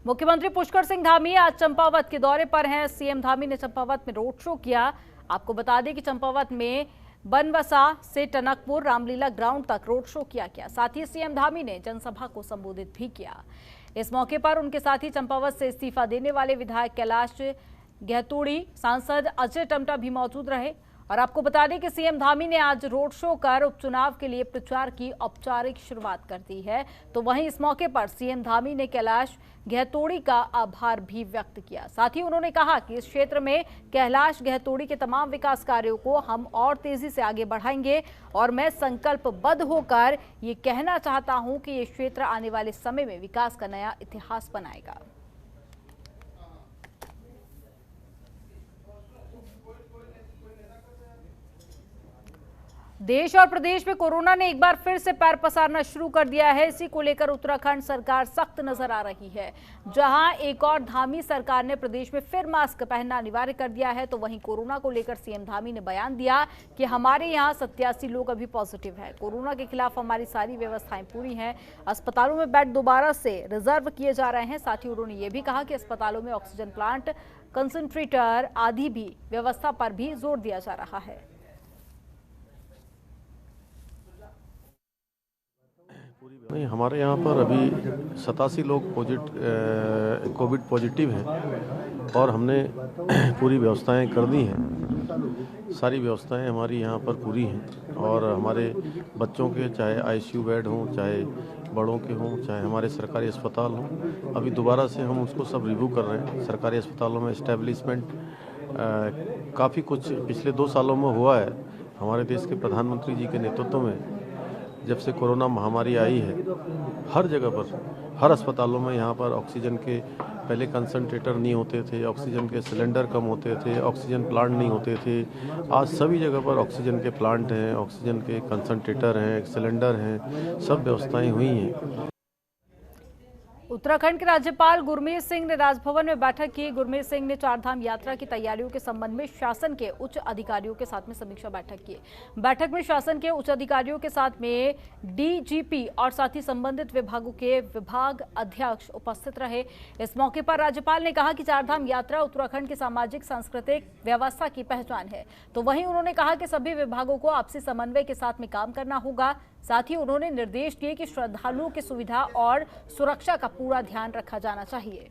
मुख्यमंत्री पुष्कर सिंह धामी आज चंपावत के दौरे पर हैं। सीएम धामी ने चंपावत में रोड शो किया। आपको बता दें कि चंपावत में बनवसा से टनकपुर रामलीला ग्राउंड तक रोड शो किया गया। साथ ही सीएम धामी ने जनसभा को संबोधित भी किया। इस मौके पर उनके साथ ही चंपावत से इस्तीफा देने वाले विधायक कैलाश गहतोड़ी, सांसद अजय टमटा भी मौजूद रहे। और आपको बता दें कि सीएम धामी ने आज रोड शो कर उपचुनाव के लिए प्रचार की औपचारिक शुरुआत कर दी है। तो वहीं इस मौके पर सीएम धामी ने कैलाश गहतोड़ी का आभार भी व्यक्त किया। साथ ही उन्होंने कहा कि इस क्षेत्र में कैलाश गहतोड़ी के तमाम विकास कार्यों को हम और तेजी से आगे बढ़ाएंगे और मैं संकल्पबद्ध होकर ये कहना चाहता हूं कि ये क्षेत्र आने वाले समय में विकास का नया इतिहास बनाएगा। देश और प्रदेश में कोरोना ने एक बार फिर से पैर पसारना शुरू कर दिया है। इसी को लेकर उत्तराखंड सरकार सख्त नजर आ रही है। जहां एक और धामी सरकार ने प्रदेश में फिर मास्क पहनना अनिवार्य कर दिया है, तो वहीं कोरोना को लेकर सीएम धामी ने बयान दिया कि हमारे यहां 87 लोग अभी पॉजिटिव है। कोरोना के खिलाफ हमारी सारी व्यवस्थाएं पूरी हैं। अस्पतालों में बेड दोबारा से रिजर्व किए जा रहे हैं। साथ ही उन्होंने ये भी कहा कि अस्पतालों में ऑक्सीजन प्लांट, कंसंट्रेटर आदि भी व्यवस्था पर भी जोर दिया जा रहा है। नहीं, हमारे यहाँ पर अभी 87 लोग कोविड पॉजिटिव हैं और हमने पूरी व्यवस्थाएं कर दी हैं। सारी व्यवस्थाएं हमारी यहाँ पर पूरी हैं और हमारे बच्चों के चाहे आईसीयू बेड हों, चाहे बड़ों के हों, चाहे हमारे सरकारी अस्पताल हों, अभी दोबारा से हम उसको सब रिव्यू कर रहे हैं। सरकारी अस्पतालों में एस्टेब्लिशमेंट काफ़ी कुछ पिछले 2 सालों में हुआ है। हमारे देश के प्रधानमंत्री जी के नेतृत्व में जब से कोरोना महामारी आई है, हर जगह पर, हर अस्पतालों में यहाँ पर ऑक्सीजन के पहले कंसंट्रेटर नहीं होते थे, ऑक्सीजन के सिलेंडर कम होते थे, ऑक्सीजन प्लांट नहीं होते थे। आज सभी जगह पर ऑक्सीजन के प्लांट हैं, ऑक्सीजन के कंसंट्रेटर हैं, सिलेंडर हैं, सब व्यवस्थाएं हुई हैं। उत्तराखंड के राज्यपाल गुरमीत सिंह ने राजभवन में बैठक की। गुरमीत सिंह ने चारधाम यात्रा की तैयारियों के संबंध में शासन के उच्च अधिकारियों के साथ में समीक्षा बैठक की। बैठक में शासन के उच्च अधिकारियों के साथ में डीजीपी और साथ ही संबंधित विभागों के विभाग अध्यक्ष उपस्थित रहे। इस मौके पर राज्यपाल ने कहा कि चारधाम यात्रा उत्तराखंड की सामाजिक सांस्कृतिक व्यवस्था की पहचान है। तो वहीं उन्होंने कहा कि सभी विभागों को आपसी समन्वय के साथ में काम करना होगा। साथ ही उन्होंने निर्देश दिए कि श्रद्धालुओं की सुविधा और सुरक्षा का पूरा ध्यान रखा जाना चाहिए।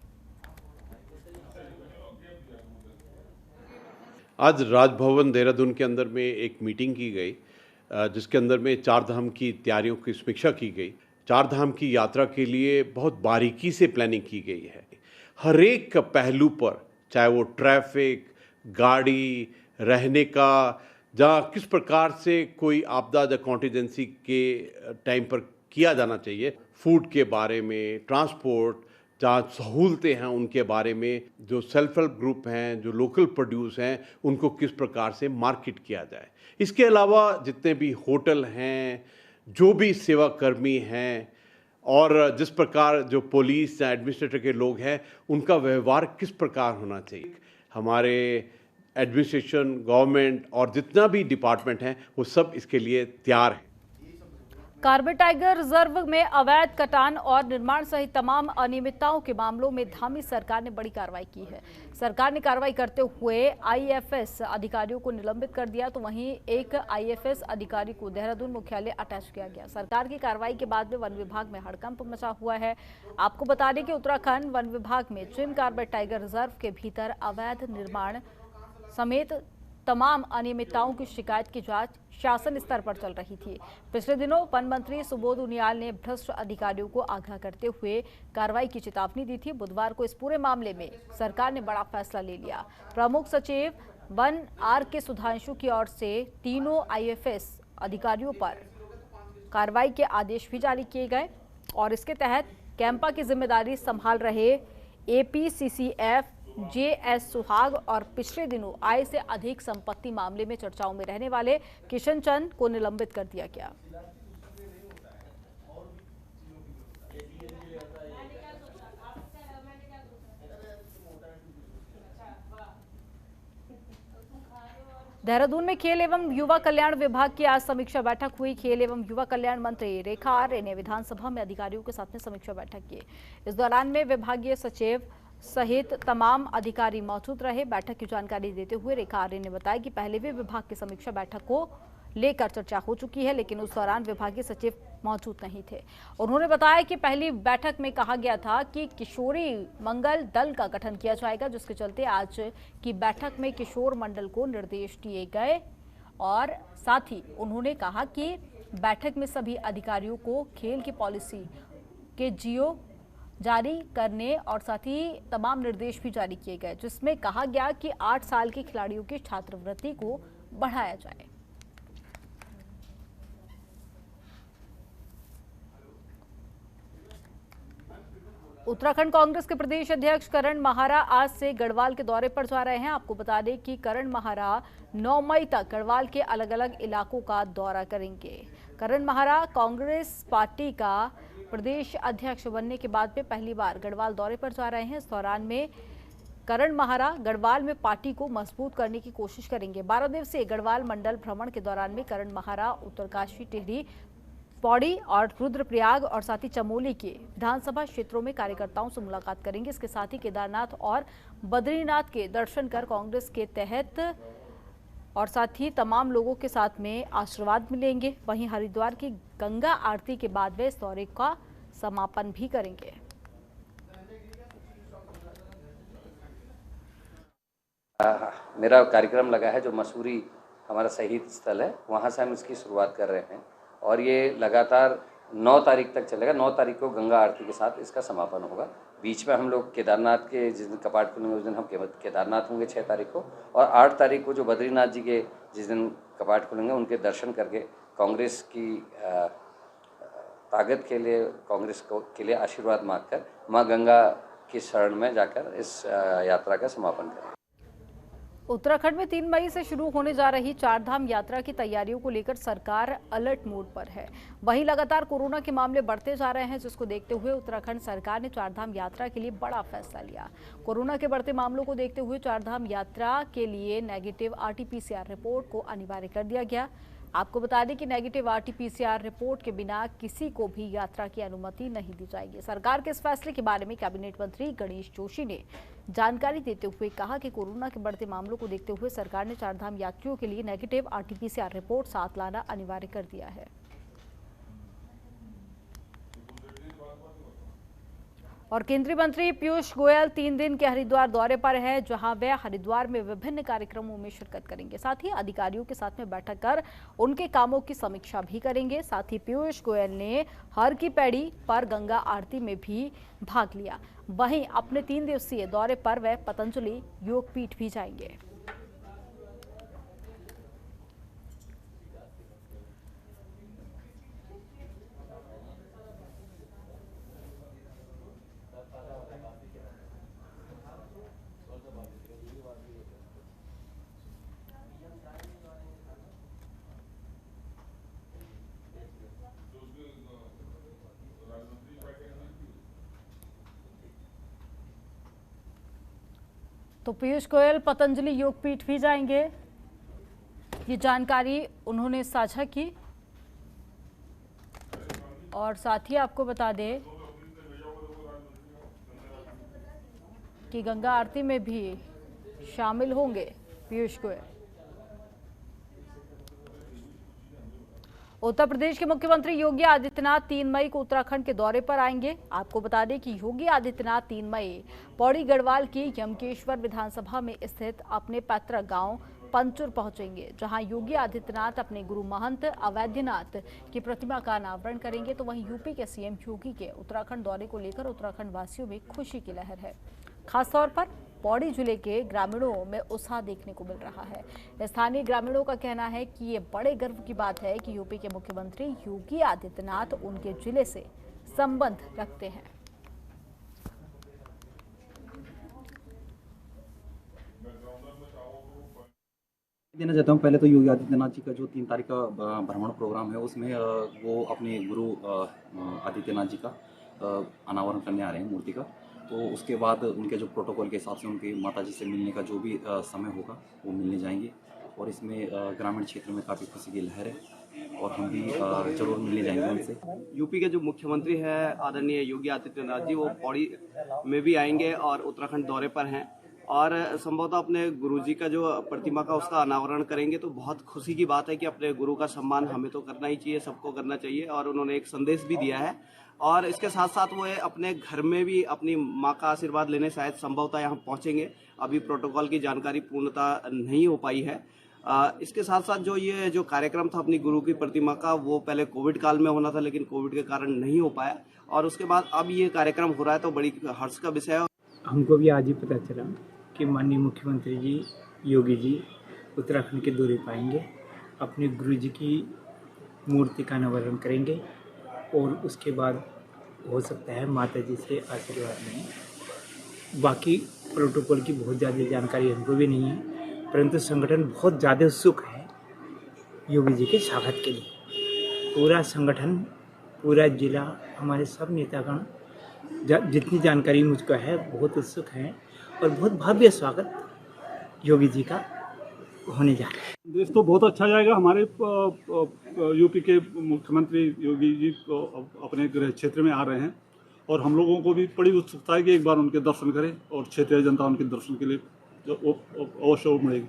आज राजभवन देहरादून के अंदर में एक मीटिंग की गई, जिसके अंदर में चारधाम की तैयारियों की समीक्षा की गई। चारधाम की यात्रा के लिए बहुत बारीकी से प्लानिंग की गई है। हर एक पहलू पर, चाहे वो ट्रैफिक, गाड़ी, रहने का, जहाँ किस प्रकार से कोई आपदा या कॉन्टीजेंसी के टाइम पर किया जाना चाहिए, फूड के बारे में, ट्रांसपोर्ट, जहाँ सहूलतें हैं उनके बारे में, जो सेल्फ हेल्प ग्रुप हैं, जो लोकल प्रोड्यूस हैं, उनको किस प्रकार से मार्केट किया जाए। इसके अलावा जितने भी होटल हैं, जो भी सेवाकर्मी हैं और जिस प्रकार जो पुलिस या एडमिनिस्ट्रेटर के लोग हैं, उनका व्यवहार किस प्रकार होना चाहिए। हमारे एडमिनिस्ट्रेशन, गवर्नमेंट और जितना भी डिपार्टमेंट हैं, वो सब इसके लिए तैयार हैं। कार्बेट टाइगर रिजर्व में अवैध कटान और निर्माण सहित तमाम अनियमितताओं के मामलों में धामी सरकार ने बड़ी कार्रवाई की है। सरकार ने कार्रवाई करते हुए आईएफएस अधिकारियों को निलंबित कर दिया। तो वहीं एक आईएफएस अधिकारी को देहरादून मुख्यालय अटैच किया गया। सरकार की कार्रवाई के बाद में वन विभाग में हड़कंप मचा हुआ है। आपको बता दें कि उत्तराखंड वन विभाग में जिन कार्बेट टाइगर रिजर्व के भीतर अवैध निर्माण समेत तमाम अनियमितताओं की शिकायत की जांच शासन स्तर पर चल रही थी। पिछले दिनों वन मंत्री सुबोध उनियाल ने भ्रष्ट अधिकारियों को आगाह करते हुए कार्रवाई की चेतावनी दी थी। बुधवार को इस पूरे मामले में सरकार ने बड़ा फैसला ले लिया। प्रमुख सचिव वन आर.के. सुधांशु की ओर से तीनों आईएफएस अधिकारियों पर कार्रवाई के आदेश भी जारी किए गए और इसके तहत कैंपा की जिम्मेदारी संभाल रहे एपीसीसीएफ जेएस सुहाग और पिछले दिनों आय से अधिक संपत्ति मामले में चर्चाओं में रहने वाले किशन चंद को निलंबित कर दिया गया। देहरादून में खेल एवं युवा कल्याण विभाग की आज समीक्षा बैठक हुई। खेल एवं युवा कल्याण मंत्री रेखा आर्य ने विधानसभा में अधिकारियों के साथ में समीक्षा बैठक की। इस दौरान में विभागीय सचिव सहित तमाम अधिकारी मौजूद रहे। बैठक की जानकारी देते हुए रेखा आर्य ने बताया कि पहले भी विभाग की समीक्षा बैठक को लेकर चर्चा हो चुकी है, लेकिन उस दौरान विभागीय सचिव मौजूद नहीं थे। उन्होंने बताया कि पहली बैठक में कहा गया था कि किशोरी मंगल दल का गठन किया जाएगा, जिसके चलते आज की बैठक में किशोर मंडल को निर्देश दिए गए और साथ ही उन्होंने कहा कि बैठक में सभी अधिकारियों को खेल की पॉलिसी के जीओ जारी करने और साथ ही तमाम निर्देश भी जारी किए गए, जिसमें कहा गया कि 8 साल के खिलाड़ियों की छात्रवृत्ति को बढ़ाया जाए। उत्तराखंड कांग्रेस के प्रदेश अध्यक्ष करण माहारा आज से गढ़वाल के दौरे पर जा रहे हैं। आपको बता दें कि करण माहारा 9 मई तक गढ़वाल के अलग अलग इलाकों का दौरा करेंगे। करण माहारा कांग्रेस पार्टी का प्रदेश अध्यक्ष बनने के बाद में पहली बार गढ़वाल दौरे पर जा रहे हैं। इस दौरान में करण माहारा गढ़वाल में पार्टी को मजबूत करने की कोशिश करेंगे। 12 दिवसीय गढ़वाल मंडल भ्रमण के दौरान में करण माहारा उत्तरकाशी, टिहरी, पौड़ी और रुद्रप्रयाग और साथ ही चमोली के विधानसभा क्षेत्रों में कार्यकर्ताओं से मुलाकात करेंगे। इसके साथ ही केदारनाथ और बद्रीनाथ के दर्शन कर कांग्रेस के तहत और साथ ही तमाम लोगों के साथ में आशीर्वाद मिलेंगे। वहीं हरिद्वार की गंगा आरती के बाद वे इस दौरे का समापन भी करेंगे। मेरा कार्यक्रम लगा है जो मसूरी हमारा शहीद स्थल है, वहाँ से हम इसकी शुरुआत कर रहे हैं और ये लगातार 9 तारीख तक चलेगा। 9 तारीख को गंगा आरती के साथ इसका समापन होगा। बीच में हम लोग केदारनाथ के जिस दिन कपाट खुलेंगे उस दिन हम केदारनाथ होंगे 6 तारीख को, और 8 तारीख को जो बद्रीनाथ जी के जिस दिन कपाट खुलेंगे उनके दर्शन करके कांग्रेस की ताकत के लिए, कांग्रेस के लिए आशीर्वाद मांगकर माँ गंगा की शरण में जाकर इस यात्रा का समापन करें। उत्तराखंड में 3 मई से शुरू होने जा रही चारधाम यात्रा की तैयारियों को लेकर सरकार अलर्ट मोड पर है। वहीं लगातार कोरोना के मामले बढ़ते जा रहे हैं, जिसको देखते हुए उत्तराखंड सरकार ने चारधाम यात्रा के लिए बड़ा फैसला लिया। कोरोना के बढ़ते मामलों को देखते हुए चारधाम यात्रा के लिए नेगेटिव RT-PCR रिपोर्ट को अनिवार्य कर दिया गया। आपको बता दें कि नेगेटिव RT-PCR रिपोर्ट के बिना किसी को भी यात्रा की अनुमति नहीं दी जाएगी। सरकार के इस फैसले के बारे में कैबिनेट मंत्री गणेश जोशी ने जानकारी देते हुए कहा कि कोरोना के बढ़ते मामलों को देखते हुए सरकार ने चारधाम यात्रियों के लिए नेगेटिव RT-PCR रिपोर्ट साथ लाना अनिवार्य कर दिया है। और केंद्रीय मंत्री पीयूष गोयल 3 दिन के हरिद्वार दौरे पर है, जहां वे हरिद्वार में विभिन्न कार्यक्रमों में शिरकत करेंगे। साथ ही अधिकारियों के साथ में बैठक कर उनके कामों की समीक्षा भी करेंगे। साथ ही पीयूष गोयल ने हर की पैड़ी पर गंगा आरती में भी भाग लिया। वहीं अपने 3 दिवसीय दौरे पर वे पतंजलि योगपीठ भी जाएंगे। तो पीयूष गोयल पतंजलि योगपीठ भी जाएंगे, ये जानकारी उन्होंने साझा की। और साथ ही आपको बता दें कि गंगा आरती में भी शामिल होंगे पीयूष गोयल। उत्तर प्रदेश के मुख्यमंत्री योगी आदित्यनाथ 3 मई को उत्तराखंड के दौरे पर आएंगे। आपको बता दें कि योगी आदित्यनाथ 3 मई पौड़ी गढ़वाल की यमकेश्वर विधानसभा में स्थित अपने पैतृक गांव पंचुर पहुंचेंगे, जहां योगी आदित्यनाथ अपने गुरु महंत अवैधनाथ की प्रतिमा का अनावरण करेंगे। तो वहीं यूपी के सीएम योगी के उत्तराखंड दौरे को लेकर उत्तराखंड वासियों में खुशी की लहर है। खासतौर पर पौड़ी जिले के ग्रामीणों में उत्साह देखने को मिल रहा है। स्थानीय ग्रामीणों का कहना है कि ये बड़े गर्व की बात है कि यूपी के मुख्यमंत्री योगी आदित्यनाथ उनके जिले से संबंध रखते हैं। देना चाहता हूँ। पहले तो योगी आदित्यनाथ जी का जो 3 तारीख का भ्रमण प्रोग्राम है उसमें वो अपने गुरु आदित्यनाथ जी का अनावरण करने आ रहे हैं मूर्ति का। तो उसके बाद उनके जो प्रोटोकॉल के हिसाब से उनकी माता जी से मिलने का जो भी समय होगा वो मिलने जाएंगे। और इसमें ग्रामीण क्षेत्र में काफ़ी खुशी की लहर है और हम भी जरूर मिलने जाएंगे उनसे। यूपी के जो मुख्यमंत्री हैं आदरणीय योगी आदित्यनाथ जी, वो पौड़ी में भी आएंगे और उत्तराखंड दौरे पर हैं और संभवतः अपने गुरुजी का जो प्रतिमा का उसका अनावरण करेंगे। तो बहुत खुशी की बात है कि अपने गुरु का सम्मान हमें तो करना ही चाहिए, सबको करना चाहिए और उन्होंने एक संदेश भी दिया है। और इसके साथ साथ वो अपने घर में भी अपनी माँ का आशीर्वाद लेने शायद संभवतः यहाँ पहुँचेंगे। अभी प्रोटोकॉल की जानकारी पूर्णतः नहीं हो पाई है। इसके साथ साथ ये जो कार्यक्रम था अपनी गुरु की प्रतिमा का, वो पहले कोविड काल में होना था लेकिन कोविड के कारण नहीं हो पाया और उसके बाद अब ये कार्यक्रम हो रहा है तो बड़ी हर्ष का विषय है। हमको भी आज ही पता चला कि माननीय मुख्यमंत्री जी योगी जी उत्तराखंड के दौरे पाएंगे, अपने गुरु जी की मूर्ति का अनावरण करेंगे और उसके बाद हो सकता है माता जी से आशीर्वाद लें। बाकी प्रोटोकॉल की बहुत ज़्यादा जानकारी हमको भी नहीं है, परंतु संगठन बहुत ज़्यादा उत्सुक है योगी जी के स्वागत के लिए। पूरा संगठन, पूरा जिला, हमारे सब नेतागण, जितनी जानकारी मुझको है, बहुत उत्सुक हैं और बहुत भव्य स्वागत योगी जी का होने जा रहा है। देश तो बहुत अच्छा जाएगा। हमारे यूपी के मुख्यमंत्री योगी जी को अपने गृह क्षेत्र में आ रहे हैं और हम लोगों को भी बड़ी उत्सुकता है कि एक बार उनके दर्शन करें और क्षेत्रीय जनता उनके दर्शन के लिए अवश्य मिलेगी।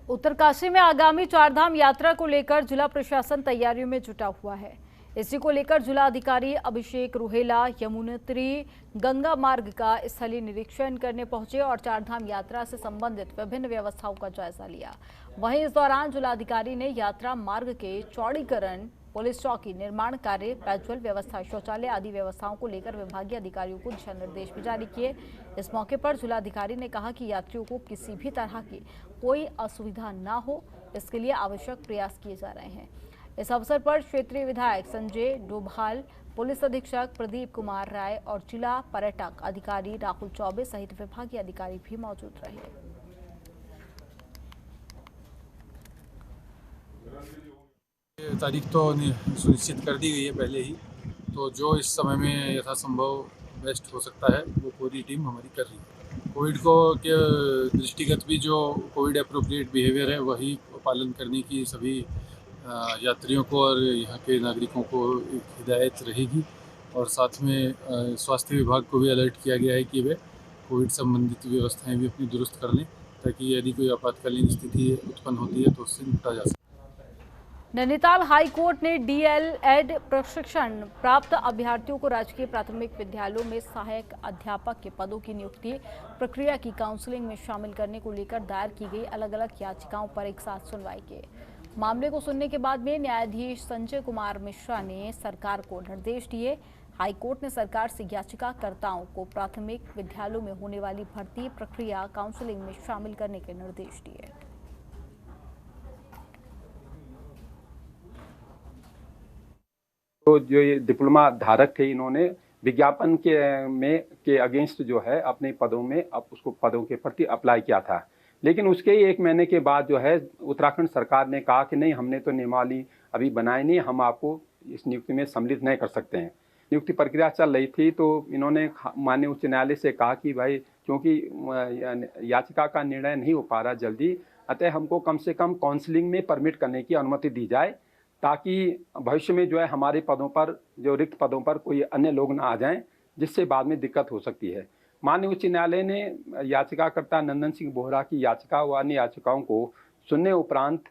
उत्तरकाशी में आगामी चारधाम यात्रा को लेकर जिला प्रशासन तैयारियों में जुटा हुआ है। इसी को लेकर जिला अधिकारी अभिषेक रुहेला यमुनोत्री गंगा मार्ग का स्थलीय निरीक्षण करने पहुंचे और चारधाम यात्रा से संबंधित विभिन्न व्यवस्थाओं का जायजा लिया। वहीं इस दौरान जिलाधिकारी ने यात्रा मार्ग के चौड़ीकरण, पुलिस चौकी निर्माण कार्य, पेयजल व्यवस्था, शौचालय आदि व्यवस्थाओं को लेकर विभागीय अधिकारियों को दिशा निर्देश भी जारी किए। इस मौके पर जिलाधिकारी ने कहा कि यात्रियों को किसी भी तरह की कोई असुविधा न हो, इसके लिए आवश्यक प्रयास किए जा रहे हैं। इस अवसर पर क्षेत्रीय विधायक संजय डोभाल, पुलिस अधीक्षक प्रदीप कुमार राय और जिला पर्यटक अधिकारी राहुल चौबे सहित विभागीय अधिकारी भी मौजूद रहे। तारीख तो सुनिश्चित कर दी गई है पहले ही, तो जो इस समय में यथासंभव बेस्ट हो सकता है वो पूरी टीम हमारी कर रही है। कोविड को के दृष्टिगत भी जो कोविड अप्रोप्रिएट बिहेवियर है वही पालन करने की सभी यात्रियों को और यहाँ के नागरिकों को एक हिदायत रहेगी और साथ में स्वास्थ्य विभाग को भी अलर्ट किया गया है कि वे कोविड संबंधित व्यवस्थाएं भी अपनी दुरुस्त कर लें ताकि यदि कोई आपातकालीन स्थिति उत्पन्न होती है तो उससे निपटा जा सके। नैनीताल हाई कोर्ट ने डीएलएड प्रशिक्षण प्राप्त अभ्यर्थियों को राजकीय प्राथमिक विद्यालयों में सहायक अध्यापक के पदों की नियुक्ति प्रक्रिया की काउंसलिंग में शामिल करने को लेकर दायर की गई अलग-अलग याचिकाओं पर एक साथ सुनवाई की। मामले को सुनने के बाद में न्यायाधीश संजय कुमार मिश्रा ने सरकार को निर्देश दिए। हाई कोर्ट ने सरकार से याचिकाकर्ताओं को प्राथमिक विद्यालयों में होने वाली भर्ती प्रक्रिया काउंसलिंग में शामिल करने के निर्देश दिए। तो जो ये डिप्लोमा धारक थे, इन्होंने विज्ञापन के अगेंस्ट जो है अपने पदों में उसको पदों के प्रति अप्लाई किया था, लेकिन उसके 1 महीने के बाद जो है उत्तराखंड सरकार ने कहा कि नहीं, हमने तो नियमावली अभी बनाई नहीं, हम आपको इस नियुक्ति में सम्मिलित नहीं कर सकते हैं। नियुक्ति प्रक्रिया चल रही थी तो इन्होंने माननीय उच्च न्यायालय से कहा कि भाई क्योंकि याचिका का निर्णय नहीं हो पा रहा जल्दी, अतः हमको कम से कम काउंसलिंग में परमिट करने की अनुमति दी जाए ताकि भविष्य में जो है हमारे पदों पर, जो रिक्त पदों पर कोई अन्य लोग ना आ जाएं, जिससे बाद में दिक्कत हो सकती है। माननीय उच्च न्यायालय ने याचिकाकर्ता नंदन सिंह बोहरा की याचिका व अन्य याचिकाओं को सुनने उपरांत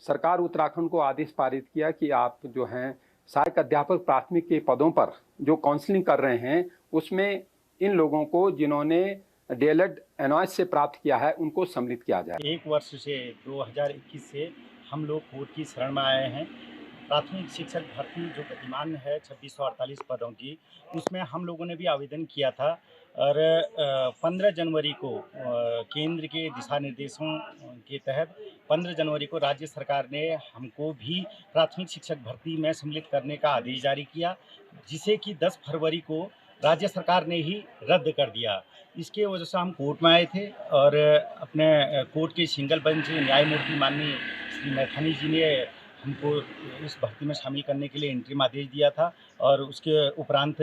सरकार उत्तराखंड को आदेश पारित किया कि आप जो हैं सहायक अध्यापक प्राथमिक के पदों पर जो काउंसलिंग कर रहे हैं उसमें इन लोगों को जिन्होंने डीएलएड एनओएस से प्राप्त किया है उनको सम्मिलित किया जाए। 1 वर्ष से 2021 से हम लोग कोर्ट की शरण में आए हैं। प्राथमिक शिक्षक भर्ती जो गतिमान है 2648 पदों की, उसमें हम लोगों ने भी आवेदन किया था और 15 जनवरी को केंद्र के दिशा निर्देशों के तहत 15 जनवरी को राज्य सरकार ने हमको भी प्राथमिक शिक्षक भर्ती में सम्मिलित करने का आदेश जारी किया, जिसे कि 10 फरवरी को राज्य सरकार ने ही रद्द कर दिया। इसके वजह से हम कोर्ट में आए थे और अपने कोर्ट के सिंगल बेंच न्यायमूर्ति माननीय श्री मैथानी जी ने हमको इस भर्ती में शामिल करने के लिए इंटरिम आदेश दिया था और उसके उपरांत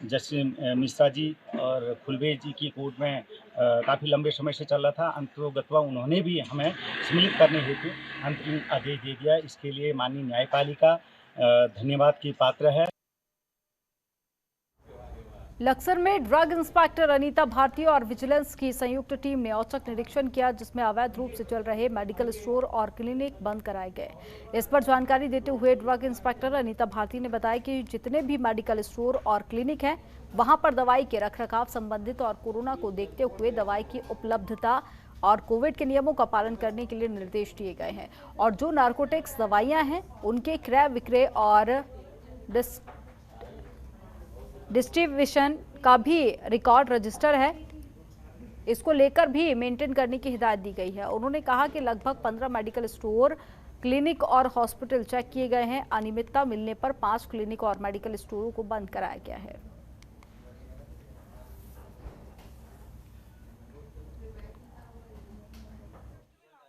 जस्टिस मिश्रा जी और खुलबे जी की कोर्ट में काफ़ी लंबे समय से चल रहा था। अंततोगत्वा उन्होंने भी हमें सम्मिलित करने हेतु अंतरिम आदेश दे दिया। इसके लिए माननीय न्यायपालिका धन्यवाद की पात्र है। लक्सर में ड्रग इंस्पेक्टर अनीता भारती और विजिलेंस की संयुक्त टीम ने औचक निरीक्षण किया, जिसमें अवैध रूप से चल रहे मेडिकल स्टोर और क्लिनिक बंद कराए गए। इस पर जानकारी देते हुए ड्रग इंस्पेक्टर अनीता भारती ने बताया कि जितने भी मेडिकल स्टोर और क्लिनिक हैं, वहां पर दवाई के रखरखाव संबंधित और कोरोना को देखते हुए दवाई की उपलब्धता और कोविड के नियमों का पालन करने के लिए निर्देश दिए गए हैं। और जो नार्कोटिक्स दवाइयाँ हैं, उनके क्रय विक्रय और डिस्ट्रीब्यूशन का भी रिकॉर्ड रजिस्टर है, इसको लेकर भी मेंटेन करने की हिदायत दी गई है। उन्होंने कहा कि लगभग 15 मेडिकल स्टोर, क्लिनिक और हॉस्पिटल चेक किए गए हैं। अनियमितता मिलने पर 5 क्लिनिक और मेडिकल स्टोरों को बंद कराया गया है।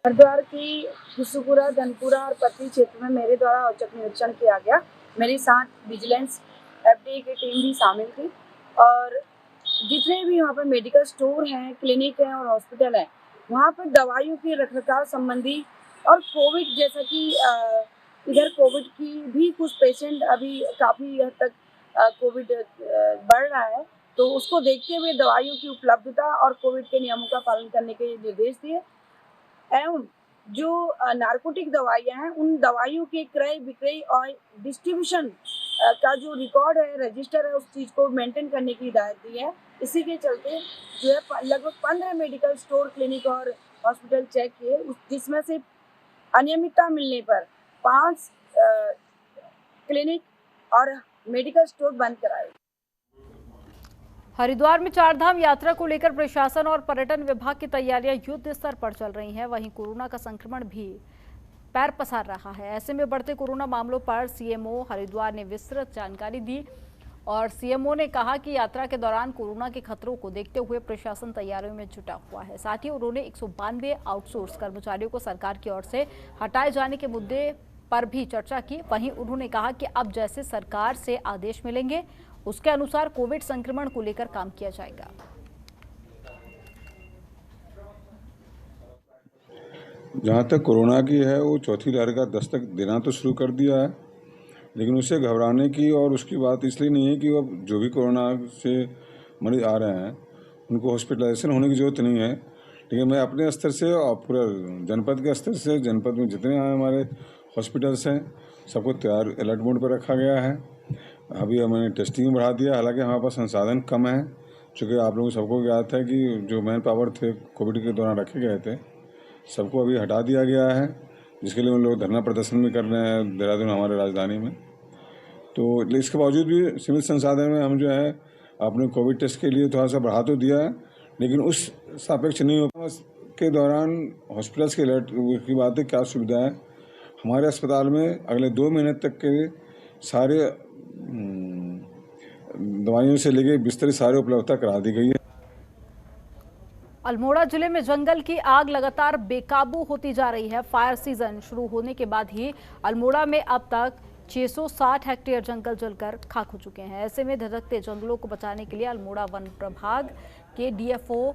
हरिद्वार की बिशुपुरा, धनपुरा और पत्ती क्षेत्र में मेरे द्वारा औचक निरीक्षण किया गया। मेरे साथ विजिलेंस एफडीए की टीम भी शामिल थी और जितने भी वहाँ पर मेडिकल स्टोर हैं, क्लिनिक हैं और हॉस्पिटल हैं, वहाँ पर दवाइयों के रखरखाव संबंधी और कोविड, जैसा कि इधर कोविड की भी कुछ पेशेंट अभी काफ़ी हद तक कोविड बढ़ रहा है, तो उसको देखते हुए दवाइयों की उपलब्धता और कोविड के नियमों का पालन करने के निर्देश दिए। एवं जो नार्कोटिक दवाइयाँ हैं, उन दवाइयों के क्रय विक्रय और डिस्ट्रीब्यूशन का जो रिकॉर्ड है, रजिस्टर है, उस चीज़ को मेंटेन करने की हिदायत दी है। इसी के चलते जो है लगभग 15 मेडिकल स्टोर, क्लिनिक और हॉस्पिटल चेक किए, जिसमें से अनियमितता मिलने पर 5 क्लिनिक और मेडिकल स्टोर बंद कराए। हरिद्वार में चारधाम यात्रा को लेकर प्रशासन और पर्यटन विभाग की तैयारियां युद्ध स्तर पर चल रही हैं। वहीं कोरोना का संक्रमण भी पैर पसार रहा है। ऐसे में बढ़ते कोरोना मामलों पर सीएमओ हरिद्वार ने विस्तृत जानकारी दी और सीएमओ ने कहा कि यात्रा के दौरान कोरोना के खतरों को देखते हुए प्रशासन तैयारियों में जुटा हुआ है। साथ ही उन्होंने 192 आउटसोर्स कर्मचारियों को सरकार की ओर से हटाए जाने के मुद्दे पर भी चर्चा की। वहीं उन्होंने कहा कि अब जैसे सरकार से आदेश मिलेंगे, उसके अनुसार कोविड संक्रमण को लेकर काम किया जाएगा। जहाँ तक कोरोना की है, वो चौथी लहर का दस्तक देना तो शुरू कर दिया है, लेकिन उससे घबराने की और उसकी बात इसलिए नहीं है कि अब जो भी कोरोना से मरीज आ रहे हैं उनको हॉस्पिटलाइजेशन होने की ज़रूरत नहीं है। लेकिन मैं अपने स्तर से और पूरा जनपद के स्तर से, जनपद में जितने हमारे हॉस्पिटल्स हैं, सबको तैयार अलर्ट मोड पर रखा गया है। अभी हमने टेस्टिंग बढ़ा दिया, हालांकि हमारे पास संसाधन कम है, चूँकि आप लोगों सबको ज्ञात है कि जो मैन पावर थे कोविड के दौरान रखे गए थे, सबको अभी हटा दिया गया है, जिसके लिए उन लोग धरना प्रदर्शन भी कर रहे हैं देहरादून, हमारे राजधानी में। तो इसके बावजूद भी सीमित संसाधन में हम जो है अपने कोविड टेस्ट के लिए थोड़ा सा बढ़ा तो दिया है, लेकिन उस सापेक्ष नहीं हो। के दौरान हॉस्पिटल्स के अलर्ट की बात है, क्या सुविधा है हमारे अस्पताल में अगले 2 महीने तक के सारे दवाइयों से लेके बिस्तर सारे उपलब्धता करा दी गई है। अल्मोड़ा जिले में जंगल की आग लगातार बेकाबू होती जा रही है। फायर सीजन शुरू होने के बाद ही अल्मोड़ा में अब तक 660 हेक्टेयर जंगल जलकर खाक हो चुके हैं। ऐसे में धधकते जंगलों को बचाने के लिए अल्मोड़ा वन प्रभाग के डीएफओ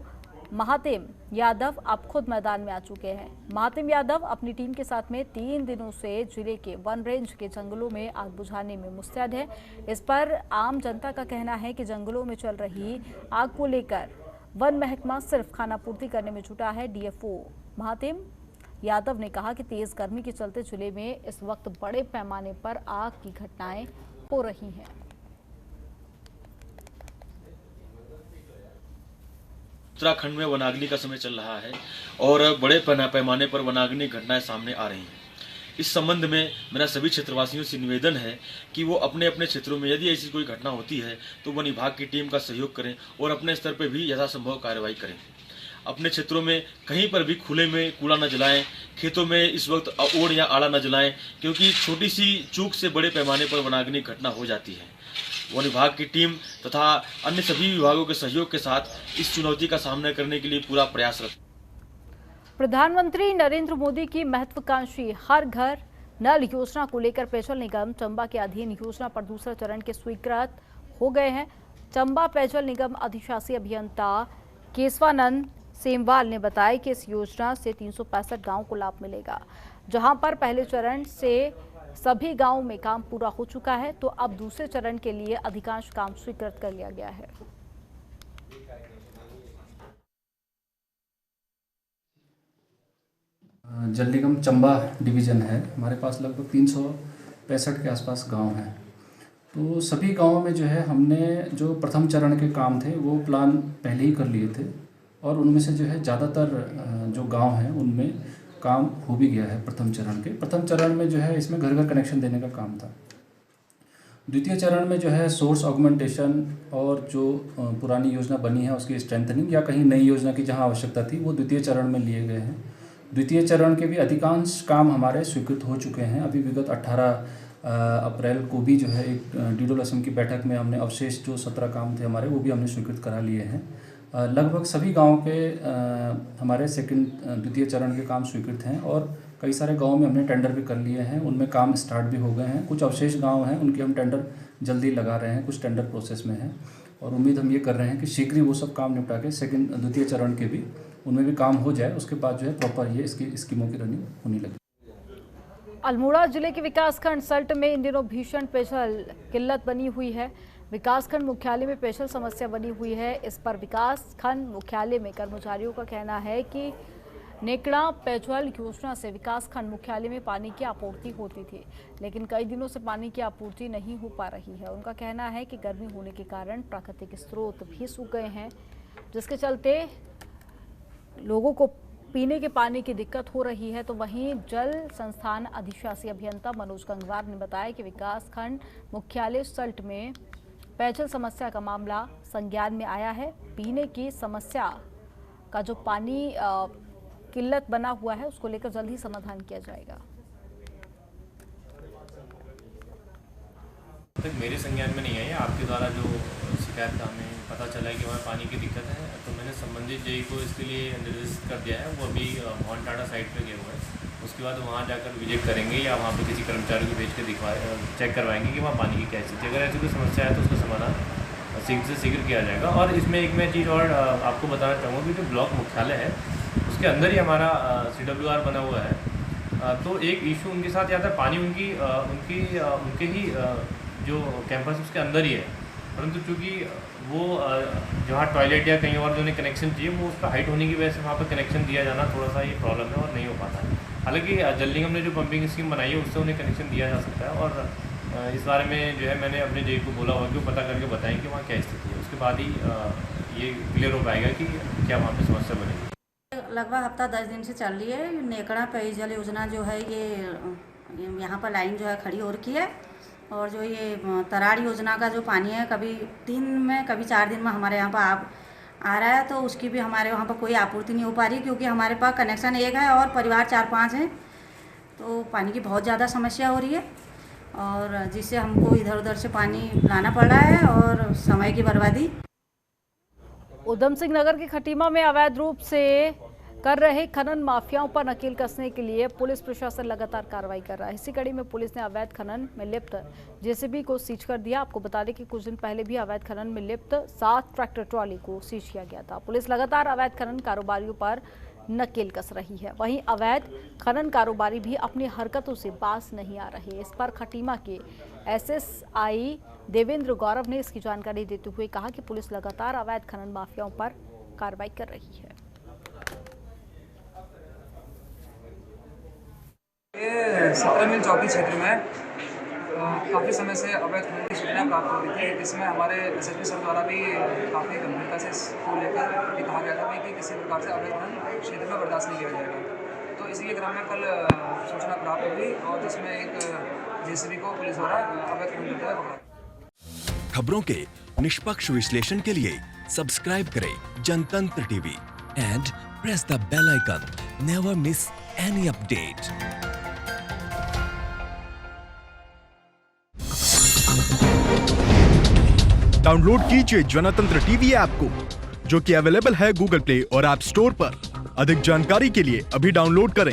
महातेम यादव अब खुद मैदान में आ चुके हैं। महातेम यादव अपनी टीम के साथ में 3 दिनों से जिले के वन रेंज के जंगलों में आग बुझाने में मुस्तैद है। इस पर आम जनता का कहना है कि जंगलों में चल रही आग को लेकर वन महकमा सिर्फ खाना पूर्ति करने में जुटा है। डीएफओ महातेम यादव ने कहा कि तेज गर्मी के चलते जिले में इस वक्त बड़े पैमाने पर आग की घटनाएं हो रही हैं। उत्तराखंड में वनाग्नि का समय चल रहा है और बड़े पैमाने पर वनाग्नि घटनाएं सामने आ रही हैं। इस संबंध में मेरा सभी क्षेत्रवासियों से निवेदन है कि वो अपने अपने क्षेत्रों में यदि ऐसी कोई घटना होती है तो वन विभाग की टीम का सहयोग करें और अपने स्तर पर भी यथासंभव कार्रवाई करें। अपने क्षेत्रों में कहीं पर भी खुले में कूड़ा न जलाएं, खेतों में इस वक्त ओड़ या आड़ा न जलाएं, क्योंकि छोटी सी चूक से बड़े पैमाने पर वनाग्नि घटना हो जाती है। वन विभाग की टीम तथा अन्य सभी विभागों के सहयोग के साथ इस चुनौती का सामना करने के लिए पूरा प्रयासरत। प्रधानमंत्री नरेंद्र मोदी की महत्वाकांक्षी हर घर नल योजना को लेकर पेयजल निगम चंबा के अधीन योजना पर दूसरे चरण के स्वीकृत हो गए हैं। चंबा पेयजल निगम अधिशासी अभियंता केशवानंद सेमवाल ने बताया कि इस योजना से 365 गांव को लाभ मिलेगा। जहां पर पहले चरण से सभी गांवों में काम पूरा हो चुका है, तो अब दूसरे चरण के लिए अधिकांश काम स्वीकृत कर लिया गया है। जल निगम चंबा डिवीज़न है, हमारे पास लगभग 365 के आसपास गांव हैं। तो सभी गांवों में जो है हमने जो प्रथम चरण के काम थे वो प्लान पहले ही कर लिए थे और उनमें से जो है ज़्यादातर जो गांव हैं उनमें काम हो भी गया है। प्रथम चरण में जो है इसमें घर घर कनेक्शन देने का काम था। द्वितीय चरण में जो है सोर्स ऑगमेंटेशन और जो पुरानी योजना बनी है उसकी स्ट्रेंथनिंग या कहीं नई योजना की जहां आवश्यकता थी वो द्वितीय चरण में लिए गए हैं। द्वितीय चरण के भी अधिकांश काम हमारे स्वीकृत हो चुके हैं। अभी विगत 18 अप्रैल को भी जो है एक डीडोल असम की बैठक में हमने अवशेष जो 17 काम थे हमारे वो भी हमने स्वीकृत करा लिए हैं। लगभग सभी गाँव के हमारे द्वितीय चरण के काम स्वीकृत हैं और कई सारे गाँव में हमने टेंडर भी कर लिए हैं, उनमें काम स्टार्ट भी हो गए हैं। कुछ अवशेष गाँव हैं उनके हम टेंडर जल्दी लगा रहे हैं, कुछ टेंडर प्रोसेस में हैं और उम्मीद हम ये कर रहे हैं कि शीघ्र ही वो सब काम निपटा के द्वितीय चरण के भी उनमें भी काम हो जाए। उसके बाद जो है प्रॉपर ये इसकी स्कीमों की रनिंग होने लगी। अल्मोड़ा जिले के विकासखंड सल्ट में इन दिनों भीषण पेयजल किल्लत बनी हुई है। विकासखंड मुख्यालय में पेयजल समस्या बनी हुई है। इस पर विकासखंड मुख्यालय में कर्मचारियों का कहना है कि नेकड़ा पेयजल योजना से विकासखंड मुख्यालय में पानी की आपूर्ति होती थी, लेकिन कई दिनों से पानी की आपूर्ति नहीं हो पा रही है। उनका कहना है कि गर्मी होने के कारण प्राकृतिक स्रोत भी सूख गए हैं, जिसके चलते लोगों को पीने के पानी की दिक्कत हो रही है। तो वहीं जल संस्थान अधिशासी अभियंता मनोज गंगवार ने बताया कि विकासखंड मुख्यालय सल्ट में पेयजल समस्या का मामला संज्ञान में आया है। पीने की समस्या का जो पानी किल्लत बना हुआ है उसको लेकर जल्द ही समाधान किया जाएगा। तक मेरे संज्ञान में नहीं आई है। आपके द्वारा जो शिकायत का हमें पता चला है कि वहाँ पानी की दिक्कत है, तो मैंने संबंधित जेई को इसके लिए निर्देशित कर दिया है। वो अभी मोहन टाटा साइट पे गए हुए हैं। उसके बाद वहाँ जाकर विजिट करेंगे या वहाँ पे किसी कर्मचारी को भेज के चेक करवाएंगे कि वहाँ पानी की क्या स्थिति है। अगर ऐसी कोई समस्या है तो उसका समाधान शीघ्र से शीघ्र किया जाएगा। और इसमें एक मैं चीज़ और आपको बताना चाहूँगा कि जो ब्लॉक मुख्यालय है उसके अंदर ही हमारा CWR बना हुआ है। तो एक इशू उनके साथ या था पानी उनके ही जो कैंपस उसके अंदर ही है, परंतु चूँकि वो जहाँ टॉयलेट या कहीं और जो उन्हें कनेक्शन चाहिए वो उसका हाइट होने की वजह से वहाँ पर कनेक्शन दिया जाना थोड़ा सा ये प्रॉब्लम है और नहीं हो पाता है। हालांकि जल निगम ने जो पंपिंग स्कीम बनाई है उससे उन्हें कनेक्शन दिया जा सकता है और इस बारे में जो है मैंने अपने जेई को बोला हुआ कि वो पता करके बताएं कि वहाँ क्या स्थिति है। उसके बाद ही ये क्लियर हो पाएगा कि क्या वहाँ पर समस्या बनेगी। लगभग हफ्ता 10 दिन से चल रही है। नेकड़ा पेयजल योजना जो है ये यहाँ पर लाइन जो है खड़ी हो रखी है और जो ये तराड़ योजना का जो पानी है कभी 3 में कभी 4 दिन में हमारे यहाँ पर आ रहा है, तो उसकी भी हमारे वहाँ पर कोई आपूर्ति नहीं हो पा रही क्योंकि हमारे पास कनेक्शन एक है और परिवार 4-5 हैं। तो पानी की बहुत ज़्यादा समस्या हो रही है और जिससे हमको इधर उधर से पानी लाना पड़ रहा है और समय की बर्बादी। उधम सिंह नगर के खटीमा में अवैध रूप से कर रहे खनन माफियाओं पर नकेल कसने के लिए पुलिस प्रशासन लगातार कार्रवाई कर रहा है। इसी कड़ी में पुलिस ने अवैध खनन में लिप्त जेसीबी को सीज कर दिया। आपको बता दें कि कुछ दिन पहले भी अवैध खनन में लिप्त 7 ट्रैक्टर ट्रॉली को सीज किया गया था। पुलिस लगातार अवैध खनन कारोबारियों पर नकेल कस रही है। वहीं अवैध खनन कारोबारी भी अपनी हरकतों से बाज नहीं आ रहे। इस पर खटीमा के SSI देवेंद्र गौरव ने इसकी जानकारी देते हुए कहा कि पुलिस लगातार अवैध खनन माफियाओं पर कार्रवाई कर रही है। ये 17 मील चौकी क्षेत्र में काफ़ी समय से अवैध खनन की सूचना प्राप्त हो रही थी, जिसमें हमारे SSP सर द्वारा भी काफ़ी गंभीरता से इसको लेकर ये कहा गया था कि किसी प्रकार से अवैध खनन क्षेत्र में बर्दाश्त नहीं किया जाएगा। तो इसी के क्रम में कल सूचना प्राप्त हुई और जिसमें एक JCB को पुलिस द्वारा अवैध खनन करते हुए पकड़ा। खबरों के निष्पक्ष विश्लेषण के लिए सब्सक्राइब करें Jantantra TV and press the bell icon. Never miss any update. Download कीजिए जनतंत्र टीवी ऐप को, जो कि अवेलेबल है गूगल प्ले और ऐप स्टोर पर। अधिक जानकारी के लिए अभी डाउनलोड करें।